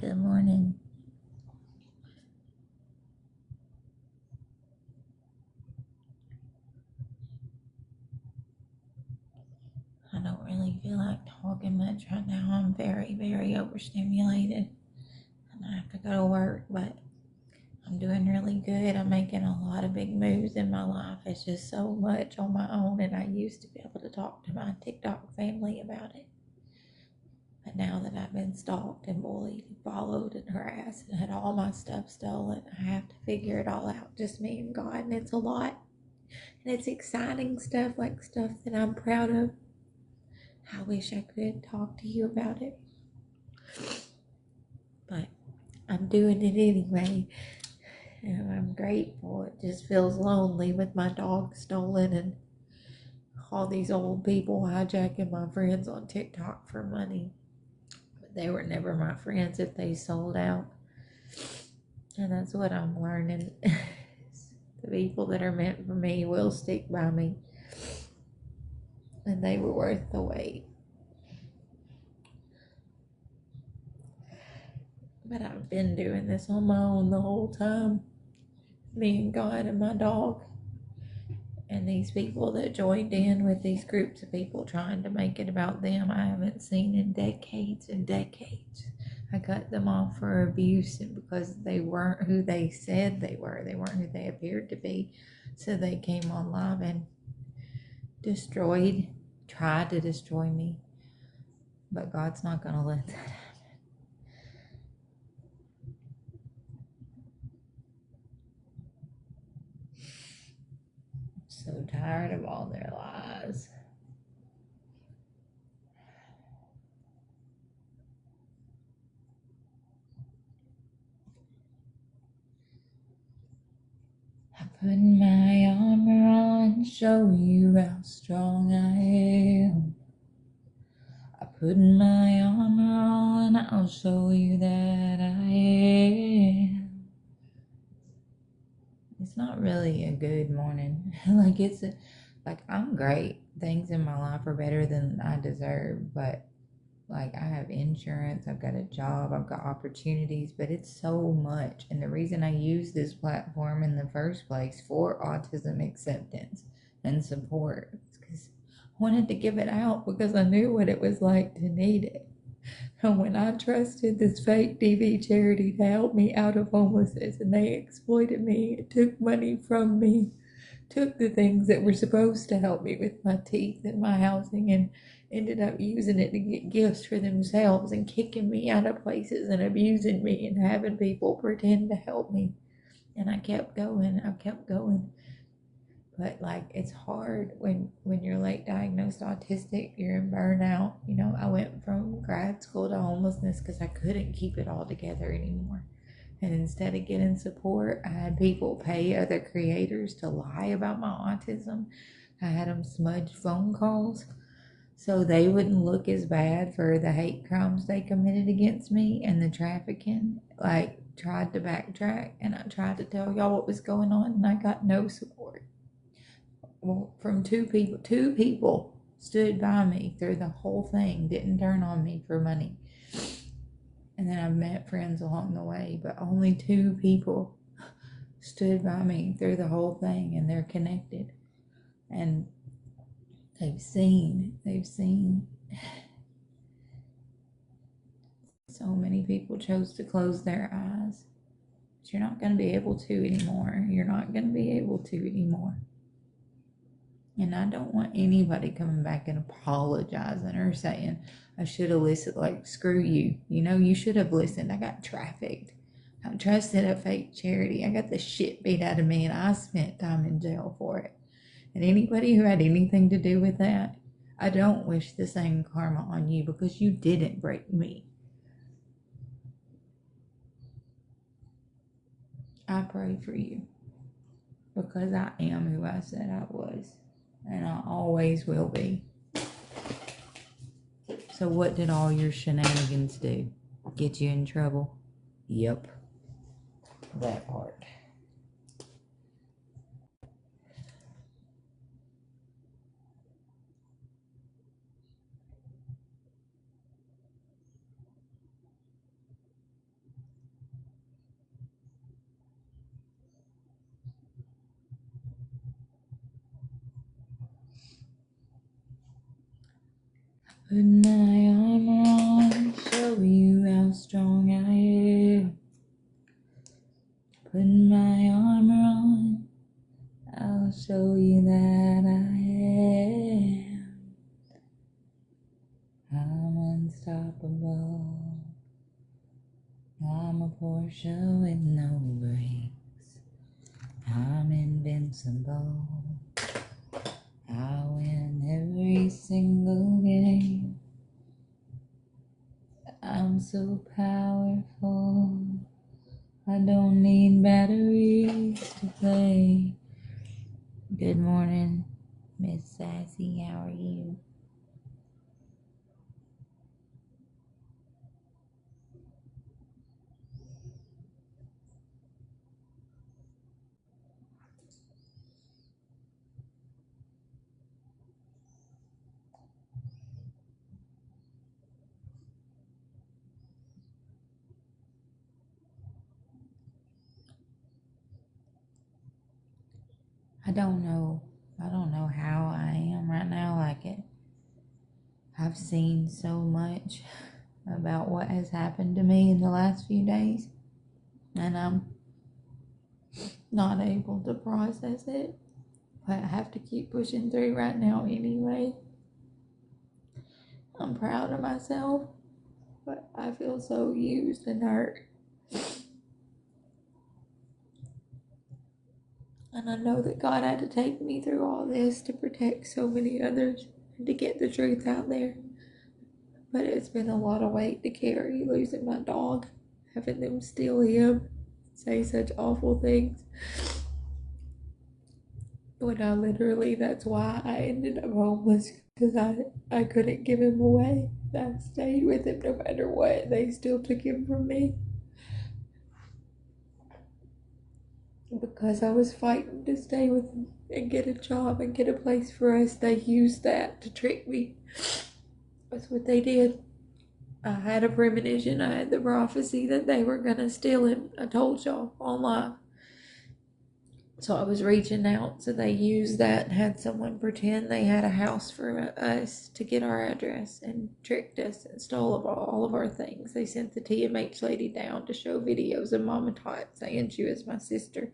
Good morning. I don't really feel like talking much right now. I'm very, very overstimulated and I have to go to work, but I'm doing really good. I'm making a lot of big moves in my life. It's just so much on my own, and I used to be able to talk to my TikTok family about it. But now that I've been stalked and bullied and followed and harassed and had all my stuff stolen, I have to figure it all out, just me and God, and it's a lot. And it's exciting stuff, like stuff that I'm proud of. I wish I could talk to you about it, but I'm doing it anyway, and I'm grateful. It just feels lonely with my dog stolen and all these old people hijacking my friends on TikTok for money. But they were never my friends if they sold out, and that's what I'm learning. The people that are meant for me will stick by me, and they were worth the wait. But I've been doing this on my own the whole time. Me and God and my dog. And these people that joined in with these groups of people trying to make it about them, I haven't seen in decades and decades. I cut them off for abuse and because they weren't who they said they were. They weren't who they appeared to be. So they came on live and tried to destroy me. But God's not going to let that happen. So tired of all their lies. I put my armor on, show you how strong I am. I put my armor on, I'll show you that I am. It's not really a good morning. I'm great. Things in my life are better than I deserve, but I have insurance, I've got a job, I've got opportunities, but it's so much. And the reason I use this platform in the first place for autism acceptance and support is because I wanted to give it out because I knew what it was like to need it. And when I trusted this fake TV charity to help me out of homelessness and they exploited me, it took money from me, took the things that were supposed to help me with my teeth and my housing and ended up using it to get gifts for themselves and kicking me out of places and abusing me and having people pretend to help me. And I kept going. But it's hard when you're late diagnosed autistic, you're in burnout. I went from grad school to homelessness because I couldn't keep it all together anymore. And instead of getting support, I had people pay other creators to lie about my autism. I had them smudge phone calls so they wouldn't look as bad for the hate crimes they committed against me and the trafficking. Tried to backtrack, and I tried to tell y'all what was going on, and I got no support. Well, from two people stood by me through the whole thing, didn't turn on me for money. And then I've met friends along the way, but only 2 people stood by me through the whole thing, and they're connected. And they've seen so many people chose to close their eyes. But you're not going to be able to anymore. You're not going to be able to anymore. And I don't want anybody coming back and apologizing or saying, I should have listened. Screw you. You should have listened. I got trafficked. I trusted a fake charity. I got the shit beat out of me, and I spent time in jail for it. And anybody who had anything to do with that, I don't wish the same karma on you because you didn't break me. I pray for you because I am who I said I was, and I always will be. So what did all your shenanigans do? Get you in trouble? Yep. That part. Put my armor on, show you how strong I am. Put my armor on, I'll show you that I am. I'm unstoppable. I'm a Porsche with no brakes. I'm invincible. I win every single game. I'm so powerful. I don't need batteries to play. Good morning, Miss Sassy. How are you? I don't know. I don't know how I am right now. I've seen so much about what has happened to me in the last few days, and I'm not able to process it. But I have to keep pushing through right now anyway. I'm proud of myself, but I feel so used and hurt. And I know that God had to take me through all this to protect so many others and to get the truth out there. But it's been a lot of weight to carry, losing my dog, having them steal him, say such awful things. When that's why I ended up homeless, because I couldn't give him away. I stayed with him no matter what. They still took him from me. Because I was fighting to stay with him and get a job and get a place for us, they used that to trick me. That's what they did. I had a premonition. I had the prophecy that they were going to steal him. I told y'all online. So I was reaching out. So they used that and had someone pretend they had a house for us to get our address and tricked us and stole all of our things. They sent the TMH lady down to show videos of Mama Tot saying she was my sister.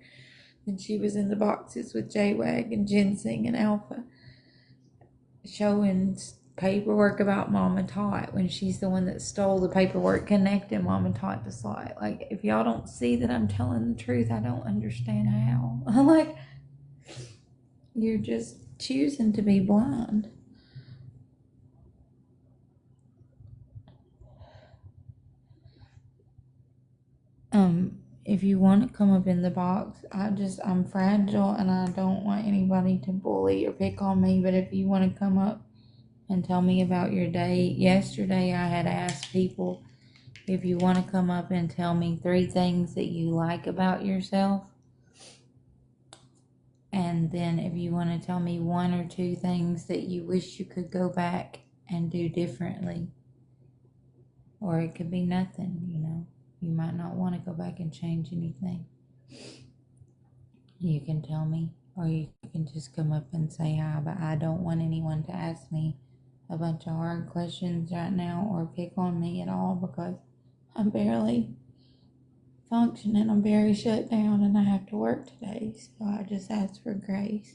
And she was in the boxes with J-Wag and Ginseng and Alpha, showing paperwork about Mama Tot when she's the one that stole the paperwork connecting Mama Tot to Sly. Like, if y'all don't see that I'm telling the truth, I don't understand how. Like, you're just choosing to be blind. If you want to come up in the box, I'm fragile and I don't want anybody to bully or pick on me. But if you want to come up and tell me about your day. Yesterday, I had asked people if you want to come up and tell me 3 things that you like about yourself. And then if you want to tell me 1 or 2 things that you wish you could go back and do differently. Or it could be nothing, you know. You might not want to go back and change anything. You can tell me, or you can just come up and say hi, but I don't want anyone to ask me a bunch of hard questions right now or pick on me at all, because I'm barely functioning. I'm very shut down and I have to work today, so I just ask for grace.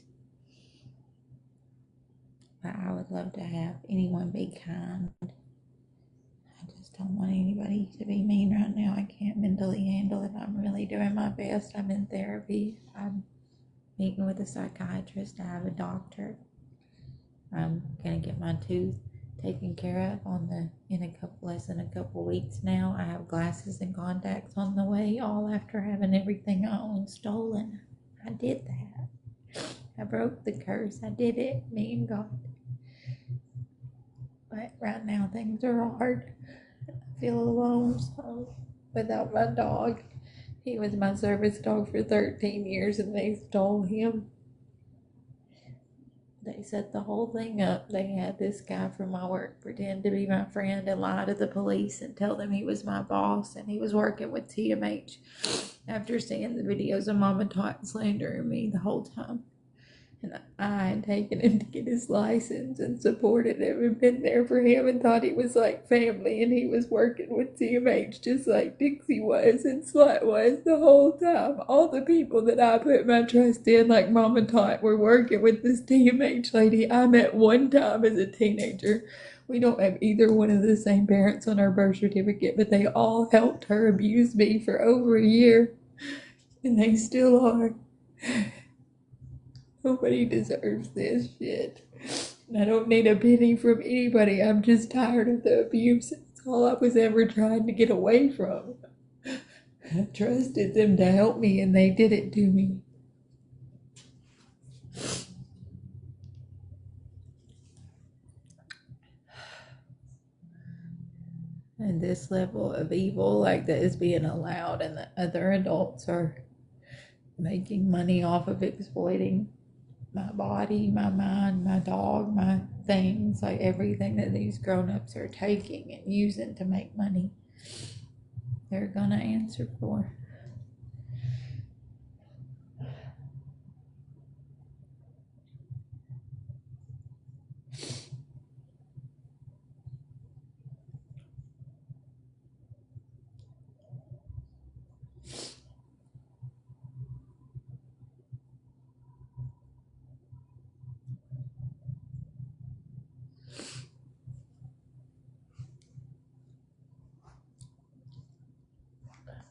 But I would love to have anyone be kind. I just don't want anybody to be mean right now. I can't mentally handle it. I'm really doing my best. I'm in therapy. I'm meeting with a psychiatrist. I have a doctor. I'm gonna get my tooth taken care of in less than a couple weeks now. I have glasses and contacts on the way, all after having everything I own stolen. I did that. I broke the curse. I did it, me and God. But right now things are hard. I feel alone, so without my dog. He was my service dog for 13 years and they stole him. They set the whole thing up. They had this guy from my work pretend to be my friend and lie to the police and tell them he was my boss and he was working with TMH after seeing the videos of Mama Tot slandering me the whole time. And I had taken him to get his license and supported him and been there for him and thought he was like family, and he was working with TMH just like Dixie was and Slut was the whole time. All the people that I put my trust in, like Mom and Tot, were working with this TMH lady I met one time as a teenager. We don't have either one of the same parents on our birth certificate, but they all helped her abuse me for over a year, and they still are. Nobody deserves this shit. And I don't need a penny from anybody. I'm just tired of the abuse. It's all I was ever trying to get away from. I trusted them to help me, and they did it to me. And this level of evil like that is being allowed, and the other adults are making money off of exploiting my body, my mind, my dog, my things, like everything that these grown-ups are taking and using to make money, they're gonna answer for.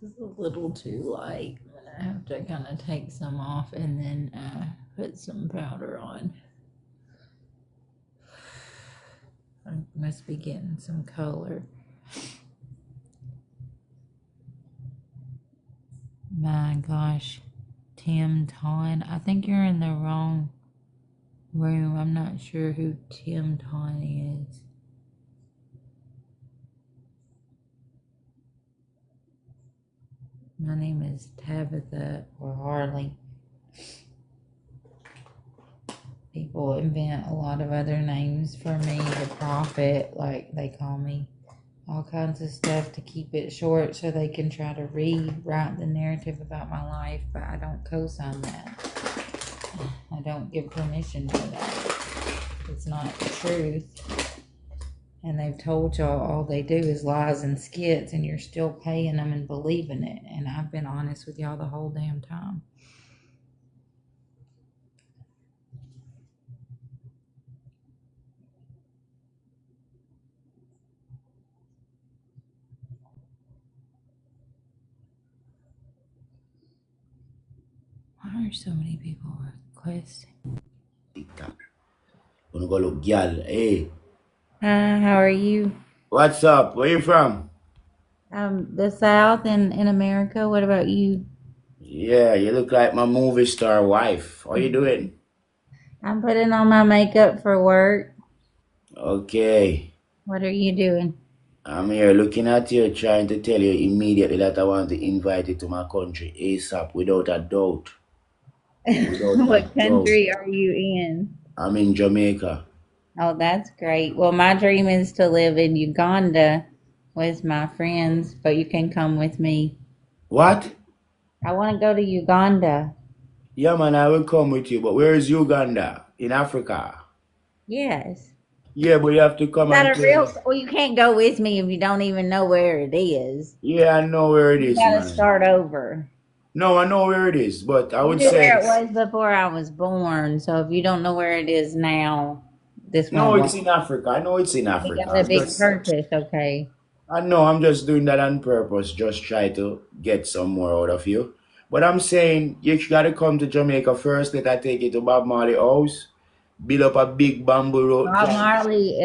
This is a little too light. I'm gonna have to kind of take some off and then put some powder on. I must be getting some color. My gosh, Tim Ton. I think you're in the wrong room. I'm not sure who Tim Ton is. My name is Tabitha or Harley. People invent a lot of other names for me to profit, like they call me all kinds of stuff to keep it short so they can try to rewrite the narrative about my life, but I don't co-sign that. I don't give permission for that. It's not the truth. And they've told y'all all they do is lies and skits, and you're still paying them and believing it. And I've been honest with y'all the whole damn time. Why are so many people requesting? Wanna go look, girl. Hey, Hi, how are you? what's up? Where you from? The South in America. What about you? Yeah, you look like my movie star wife. How you doing? I'm putting on my makeup for work. Okay. What are you doing? I'm here looking at you, trying to tell you immediately that I want to invite you to my country ASAP, without a doubt. Without a What doubt. country are you in? I'm in Jamaica. Oh, that's great. Well, my dream is to live in Uganda with my friends, but you can come with me. What? I want to go to Uganda. Yeah, man, I will come with you, but where is Uganda? In Africa. Yes. Yeah, but you have to Is come that and a tell real? me. Well, you can't go with me if you don't even know where it is. Yeah, I know where it You is, got to man. start over. No, I know where it is, but I I would knew say where it was before I was born, so if you don't know where it is now, this no, won't it's work. in Africa. I know it's in We Africa. got a big purpose, okay? I know I'm just doing that on purpose, just try to get some more out of you. But I'm saying you gotta come to Jamaica first. Let I take you to Bob Marley house, build up a big bamboo road Bob camp. Marley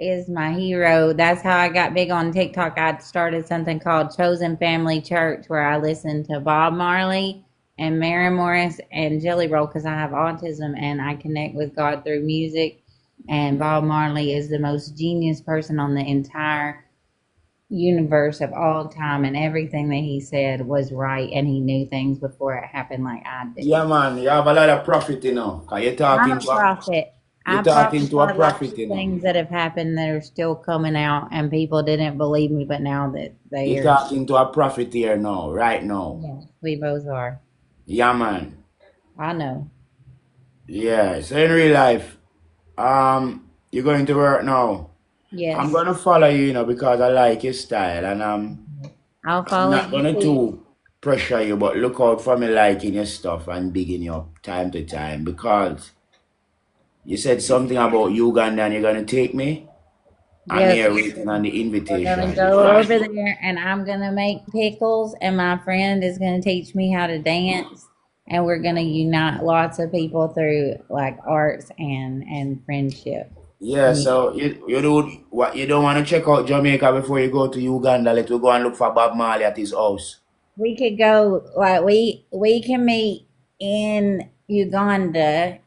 is my hero. That's how I got big on TikTok. I started something called Chosen Family Church where I listen to Bob Marley and Mary Morris and Jelly Roll because I have autism and I connect with God through music. And Bob Marley is the most genius person on the entire universe of all time, and everything that he said was right, and he knew things before it happened like I do. Yeah, man, you have a lot of profit, you know. Cause I'm a prophet. you're I talking to a prophesied lots prophet, of you know. things that have happened that are still coming out, and people didn't believe me, but now that they You're are, talking to a prophet here now, right now. yeah, we both are. Yeah, man. I know. Yeah. So in real life, you're going to work now. I'm Yes. gonna follow you, because I like your style, and I'll I'm follow not you gonna too. too pressure you, but look out for me liking your stuff and bigging you up time to time because you said something about Uganda and you're gonna take me. I'm Yes, here waiting on the we're gonna invitation. go over there and I'm gonna make pickles and my friend is gonna teach me how to dance and we're gonna unite lots of people through like arts and friendship. Yeah, And so you do what you don't want to check out Jamaica before you go to Uganda. Let us go and look for Bob Marley at his house. we could go like we can meet in Uganda,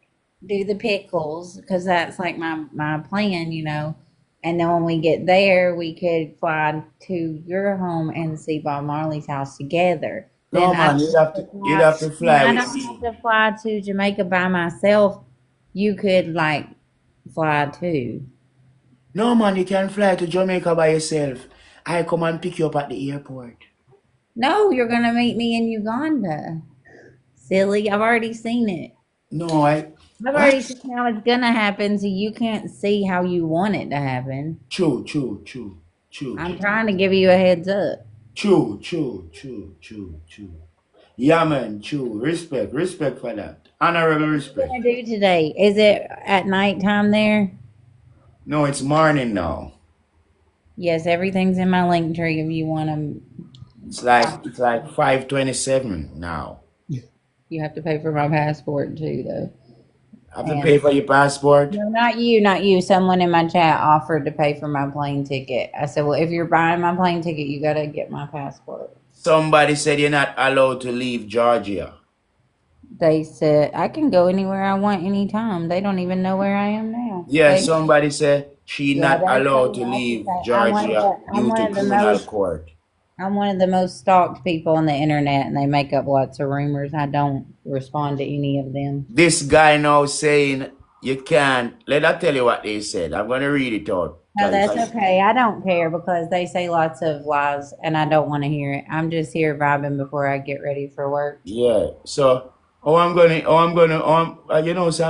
do the pickles because that's like my plan, you know. And then when we get there, we could fly to your home and see Bob Marley's house together. No Then I man, don't have to you'd fly. have to Then fly I with don't have me. to fly to Jamaica by myself. You could like fly too. No man, you can fly to Jamaica by yourself. I come and pick you up at the airport. No, you're gonna meet me in Uganda. Silly, I've already seen it. No, I've already what? seen how it's gonna happen, so you can't see how you want it to happen. True, true, true, true. I'm trying to give you a heads up. True, true, true, true, true. Yeah, man, true. Respect, respect for that. Honorable What are respect. you gonna do today? Is it at nighttime there? No, it's morning now. Yes, everything's in my link tree if you want to. It's like 5:27 now. You have to pay for my passport too, though. I have to pay And for your passport. no, not you, not you. Someone in my chat offered to pay for my plane ticket. I said, well, if you're buying my plane ticket, you got to get my passport. Somebody said you're not allowed to leave Georgia. They said I can go anywhere I want anytime. They don't even know where I am now. Yeah, They somebody said she Yeah, not that's allowed to what I leave say. Georgia I'm due one to of the criminal most court. I'm one of the most stalked people on the internet, and they make up lots of rumors. I don't respond to any of them. This guy now saying you can't. Let I tell you what they said. I'm gonna read it out. No, that's okay. I don't care because they say lots of lies, and I don't want to hear it. I'm just here vibing before I get ready for work. Yeah. So, so I'm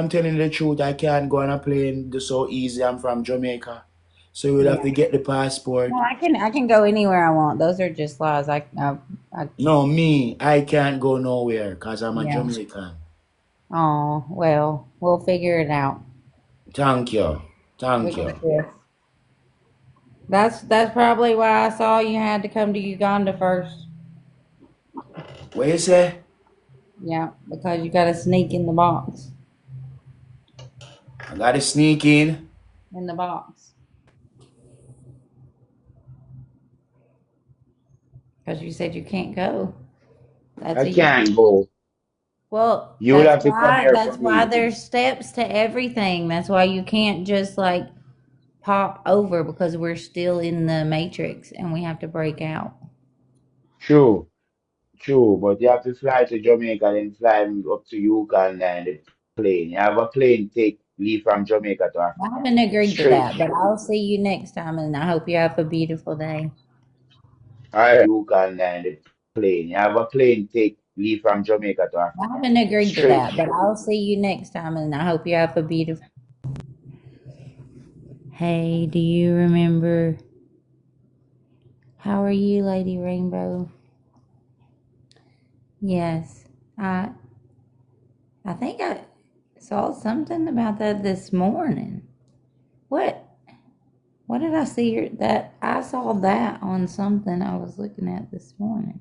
telling you the truth. I can't go on a plane just so easy. I'm from Jamaica. So you'll have Yeah. to get the No, passport. I can go anywhere I want. Those are just lies. I No, me, I can't go nowhere because I'm a yeah. Jamaican. Oh well, we'll figure it out. Thank you. We Thank got you. this. That's probably why I saw you had to come to Uganda first. What you say? Yeah, because you got to sneak in the box. I gotta sneak in. In the box. Because you said you can't go. That's I a you. can't go. Well, You'll have to come here for that's why me. there's steps to everything. That's why you can't just like pop over because we're still in the matrix and we have to break out. True, true, but you have to fly to Jamaica, then fly up to Uganda in the plane. You have a plane take leave from Jamaica to I Africa. haven't agreed to Straight. that, but I'll see you next time and I hope you have a beautiful day. Alright, Uganda in the plane. You have a plane take leave from Jamaica to I Africa. haven't agreed to Straight. that, but I'll see you next time and I hope you have a beautiful. Hey, do you remember? How are you, Lady Rainbow? Yes, I I think I saw something about that this morning. What? What did I see here? That I saw that on something I was looking at this morning.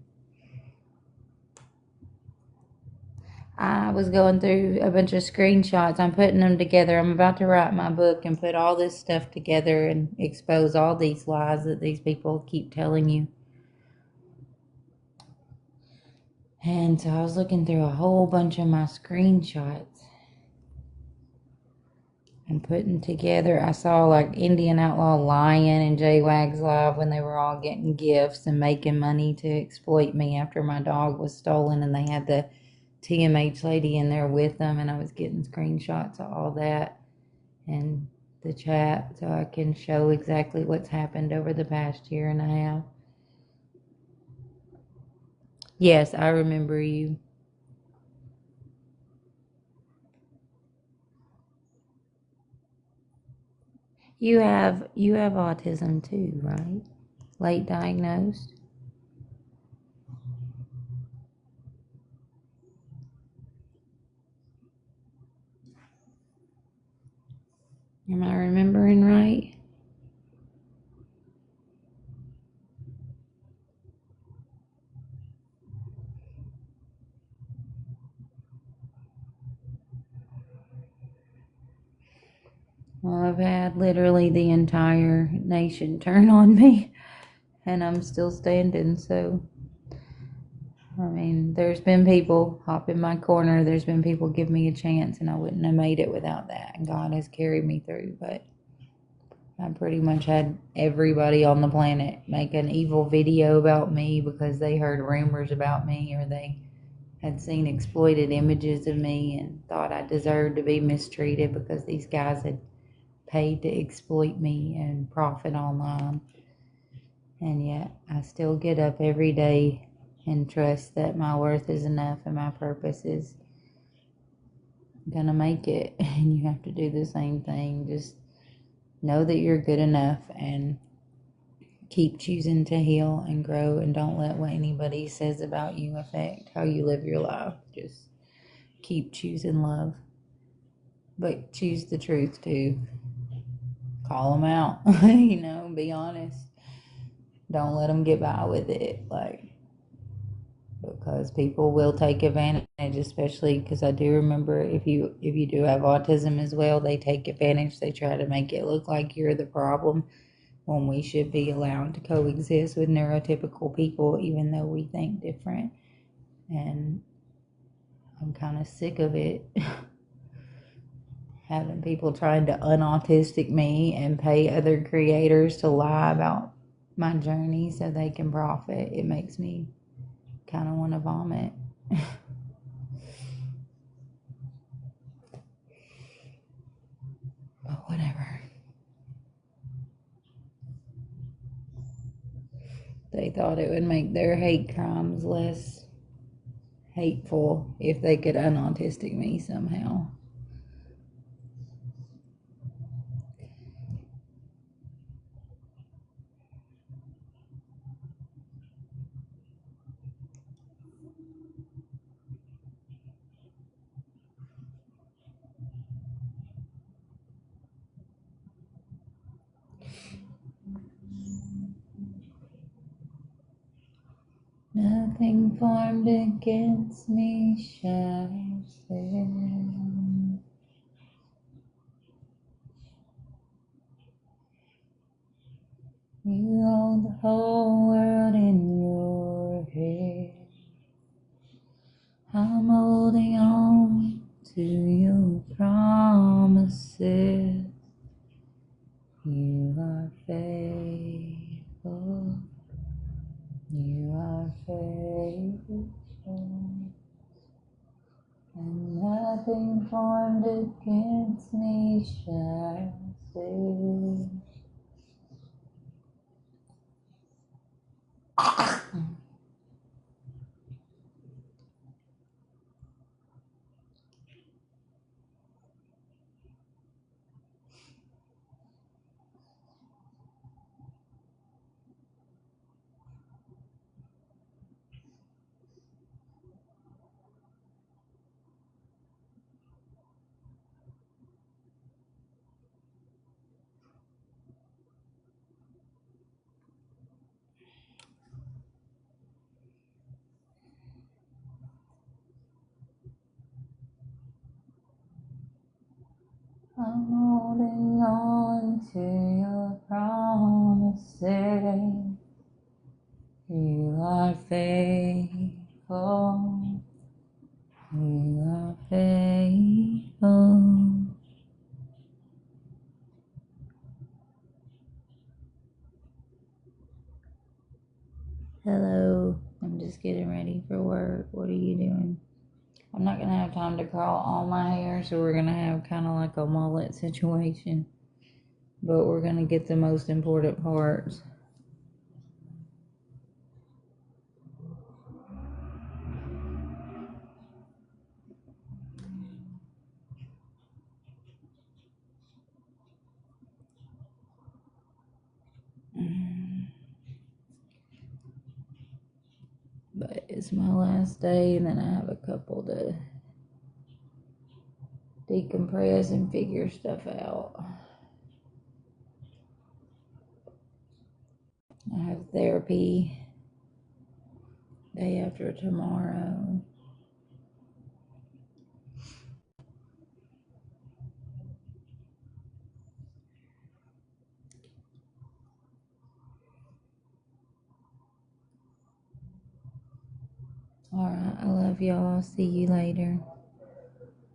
I was going through a bunch of screenshots. I'm putting them together. I'm about to write my book and put all this stuff together and expose all these lies that these people keep telling you. And so I was looking through a whole bunch of my screenshots and putting together. I saw like Indian Outlaw Lion and J Wags Live when they were all getting gifts and making money to exploit me after my dog was stolen, and they had the TMH lady in there with them, and I was getting screenshots of all that and the chat so I can show exactly what's happened over the past year and a half. Yes, I remember you. You have autism too, right? Late diagnosed. Am I remembering right? Well, I've had literally the entire nation turn on me, and I'm still standing. So, I mean, there's been people hop in my corner. There's been people give me a chance, and I wouldn't have made it without that. And God has carried me through. But I pretty much had everybody on the planet make an evil video about me because they heard rumors about me, or they had seen exploited images of me and thought I deserved to be mistreated because these guys had paid to exploit me and profit online. And yet I still get up every day and trust that my worth is enough and my purpose is gonna make it. And you have to do the same thing. Just know that you're good enough and keep choosing to heal and grow, and don't let what anybody says about you affect how you live your life. Just keep choosing love, but choose the truth too. Call them out. Be honest. Don't let them get by with it, because people will take advantage, especially because I do remember if you do have autism as well, they take advantage. They try to make it look like you're the problem when we should be allowed to coexist with neurotypical people, even though we think different. And I'm kind of sick of it. Having people trying to unautistic me and pay other creators to lie about my journey so they can profit. It makes me kind of want to vomit. But whatever. They thought it would make their hate crimes less hateful if they could unautistic me somehow. Nothing formed against me shall stand. You hold the whole world in your head. I'm holding on to your promises. You are faithful. You are faithful. And nothing formed against me shall stand. I'm holding on to your promises. You are faithful. You are faithful. Hello, I'm just getting ready for work. What are you doing? I'm not going to have time to curl all my hair, so we're going to have kind of like a mullet situation. But we're going to get the most important parts. it's my last day, and then I have a couple to decompress and figure stuff out. I have therapy day after tomorrow. All right, I love y'all. See you later.